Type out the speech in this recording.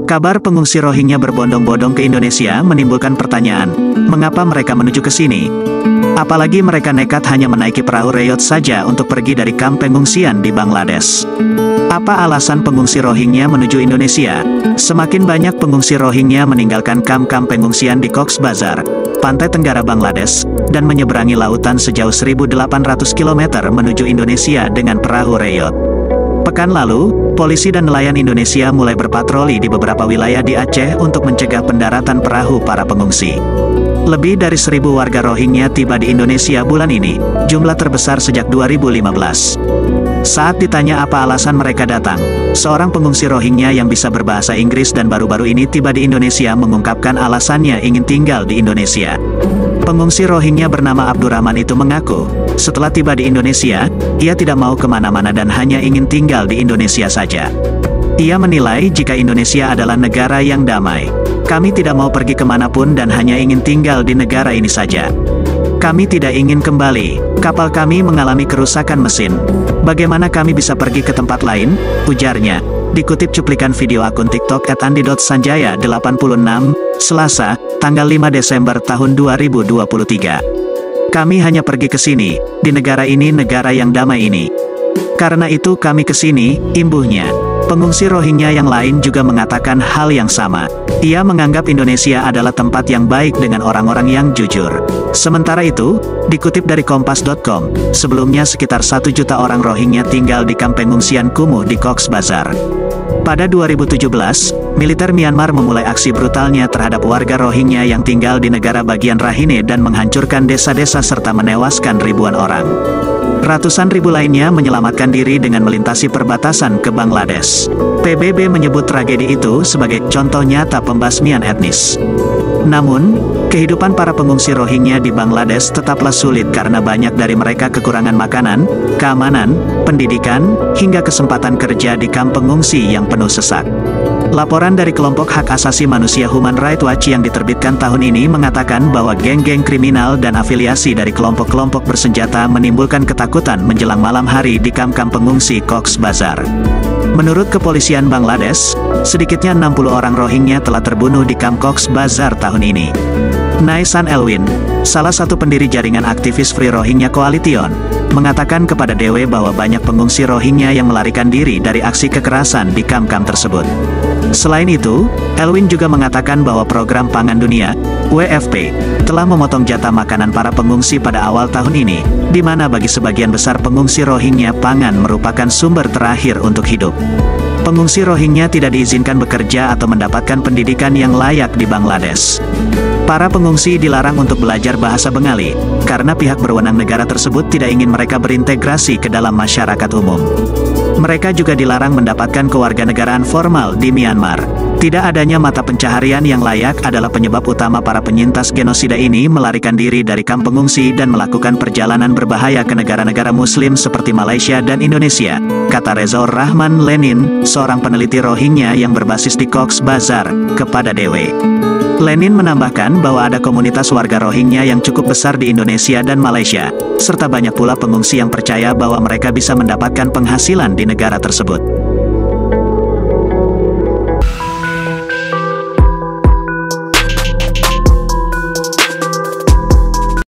Kabar pengungsi Rohingya berbondong-bondong ke Indonesia menimbulkan pertanyaan, mengapa mereka menuju ke sini? Apalagi mereka nekat hanya menaiki perahu reyot saja untuk pergi dari kamp pengungsian di Bangladesh. Apa alasan pengungsi Rohingya menuju Indonesia? Semakin banyak pengungsi Rohingya meninggalkan kamp-kamp pengungsian di Cox's Bazar, pantai tenggara Bangladesh, dan menyeberangi lautan sejauh 1.800 km menuju Indonesia dengan perahu reyot. Pekan lalu, polisi dan nelayan Indonesia mulai berpatroli di beberapa wilayah di Aceh untuk mencegah pendaratan perahu para pengungsi. Lebih dari 1.000 warga Rohingya tiba di Indonesia bulan ini, jumlah terbesar sejak 2015. Saat ditanya apa alasan mereka datang, seorang pengungsi Rohingya yang bisa berbahasa Inggris dan baru-baru ini tiba di Indonesia mengungkapkan alasannya ingin tinggal di Indonesia. Pengungsi Rohingya bernama Abdurrahman itu mengaku, setelah tiba di Indonesia, ia tidak mau kemana-mana dan hanya ingin tinggal di Indonesia saja. Ia menilai jika Indonesia adalah negara yang damai. Kami tidak mau pergi kemanapun dan hanya ingin tinggal di negara ini saja. Kami tidak ingin kembali, kapal kami mengalami kerusakan mesin. Bagaimana kami bisa pergi ke tempat lain? Ujarnya. Dikutip cuplikan video akun TikTok @andi.sanjaya86, Selasa, tanggal 5 Desember tahun 2023. Kami hanya pergi ke sini, di negara ini, negara yang damai ini. Karena itu kami ke sini, imbuhnya. Pengungsi Rohingya yang lain juga mengatakan hal yang sama. Ia menganggap Indonesia adalah tempat yang baik dengan orang-orang yang jujur. Sementara itu, dikutip dari Kompas.com, sebelumnya sekitar 1 juta orang Rohingya tinggal di kamp pengungsian kumuh di Cox's Bazar. Pada 2017, militer Myanmar memulai aksi brutalnya terhadap warga Rohingya yang tinggal di negara bagian Rakhine dan menghancurkan desa-desa serta menewaskan ribuan orang. Ratusan ribu lainnya menyelamatkan diri dengan melintasi perbatasan ke Bangladesh. PBB menyebut tragedi itu sebagai contoh nyata pembasmian etnis. Namun, kehidupan para pengungsi Rohingya di Bangladesh tetaplah sulit karena banyak dari mereka kekurangan makanan, keamanan, pendidikan, hingga kesempatan kerja di kamp pengungsi yang penuh sesak. Laporan dari kelompok hak asasi manusia Human Rights Watch yang diterbitkan tahun ini mengatakan bahwa geng-geng kriminal dan afiliasi dari kelompok-kelompok bersenjata menimbulkan ketakutan menjelang malam hari di kamp-kamp pengungsi Cox's Bazar. Menurut kepolisian Bangladesh, sedikitnya 60 orang Rohingya telah terbunuh di kamp Cox's Bazar tahun ini. Naisan Elwin, salah satu pendiri jaringan aktivis Free Rohingya Coalition, mengatakan kepada DW bahwa banyak pengungsi Rohingya yang melarikan diri dari aksi kekerasan di kamp-kamp tersebut. Selain itu, Elwin juga mengatakan bahwa Program Pangan Dunia, WFP, telah memotong jatah makanan para pengungsi pada awal tahun ini, di mana bagi sebagian besar pengungsi Rohingya pangan merupakan sumber terakhir untuk hidup. Pengungsi Rohingya tidak diizinkan bekerja atau mendapatkan pendidikan yang layak di Bangladesh. Para pengungsi dilarang untuk belajar bahasa Bengali, karena pihak berwenang negara tersebut tidak ingin mereka berintegrasi ke dalam masyarakat umum. Mereka juga dilarang mendapatkan kewarganegaraan formal di Myanmar. Tidak adanya mata pencaharian yang layak adalah penyebab utama para penyintas genosida ini melarikan diri dari kamp pengungsi dan melakukan perjalanan berbahaya ke negara-negara Muslim seperti Malaysia dan Indonesia, kata Rezaur Rahman Lenin, seorang peneliti Rohingya yang berbasis di Cox's Bazar, kepada DW. Lenin menambahkan bahwa ada komunitas warga Rohingya yang cukup besar di Indonesia dan Malaysia, serta banyak pula pengungsi yang percaya bahwa mereka bisa mendapatkan penghasilan di negara tersebut.